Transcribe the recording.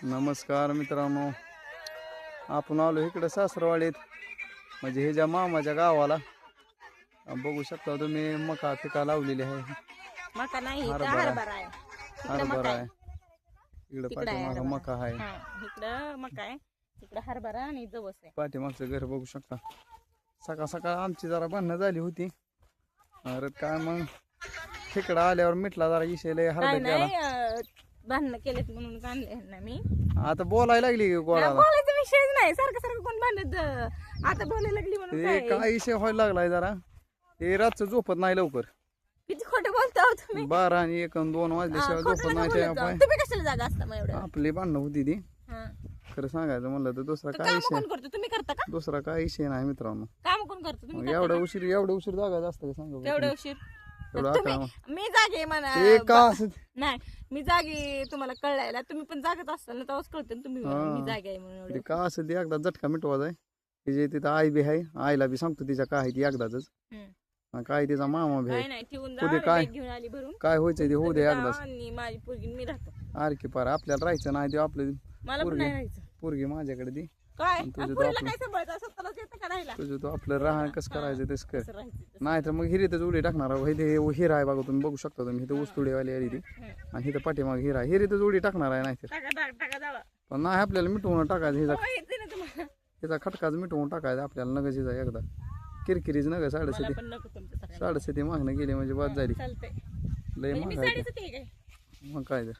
नमस्कार मित्रांनो, आपण आलो इकडे सासरवाडीत म्हणजे हे ज्या मामाच्या गावाला. बघू शकता तुम्ही मका पिका लावलेली आहे. मका नाही हरभरा आहे. हरभरा आहे इकडे तिकडं आहे पाठीमागं हरभरा. मका आहे. इकडं मका आहे, इकडं हरभरा आणि जवस आहे. पाठीमागचं घर बघू शकता. सकाळ सकाळ आमची जरा भांडणं झाली होती. अरे काय मग तिकडं आल्यावर मिटला जरा इशेले काय हरभरा गेला. नाही भांडणं केलेत म्हणून आणले ना मी. आता बोलायला लागली की गोळाला. बोलायचा विषयच नाही, सारखं सारखं कोण भांडत आता बोलायला लागली म्हणून ते काय? काय इशे व्हायला लागलाय जरा. ते रातचं झोपत नाही लवकर. किती खोटं बोलता तुम्ही. 12 आणि 1 आणि 2 वाजल्याशिवाय खोटं झोपत नका नाही. बोलत त्या जाऊ. पाय तुम्ही कशाला जागा असता मग एवढं? आपली भांडणं होती ती. हा. खरं सांगायचं म्हणलं तर दुसरा काय काम विषय कोण करतो? तुम्ही करता का? दुसरा काय विषय नाही मित्रांनो. काम कोण करतो? तुम्ही मग करता एवढा का? उशीर जागा असतं का सांगा बरं. एवढे उशीर एवढं तुम्ही अकरा मी जागे म्हणा ते का असं नाही, मी जागे तुम्हाला कळायला. तुम्ही पण जागत असाल ना, तेव्हाच कळते ना तुम्ही हा. मी जागे आहे म्हणून ते एवढं. का असं ते एकदा झटका मिटवायचा आहे. तिचे तिथं आई बी आहे, आईला बी सांगतो तिच्या काय आहे ती एकदाच. हम्म. काय तिचा मामा बी काय आहे. नाही, ठेवून उद्या जा. काय? बॅग घेऊन आली भरून. काय व्हायचं ते होऊ दे तुम्ही एकदाच. जा आणि माझी पोरगी मी राहतो. अरे की पार आपल्याला राहायचं नाही ते आपलं मला पण पोरगी. नाही राहायचं. पोरगी माझ्याकडे दे. काय आणि तुझं तो पोरीला आपलं- काय सांभाळायचं? स्वतःलाच येतं का राहायला? तुझं तो आपलं राहण कसं करायचं तसं कर. कसं राहायचं तसं. नाही तर मग हिरीतच उडी टाकणार आहोत. इथे हिरा आहे बघा, तुम्ही बघू शकता. तुम्ही इथं ऊसतोडीवाली आली ती आणि इथं पाठीमाग हिरा आहे. हिरीतच उडी टाकणार आहे. नाही तर टाका जावा. पण नाही आपल्याला मिटवून टाकायचं. हिचा हो, येते ना तुम्हाला. हिचा खटकाच मिटवून टाकायचा आपल्याला. नगच हिचा एकदा किरकिरीच नग मला साडेसाती पण नको तुमचं सगळं. साडेसाती मागणं गेली म्हणजे बाद झाली. चालतंय. लय म्हणजे मी महाग आहे साडीचं ते काय? ते. मग काय तर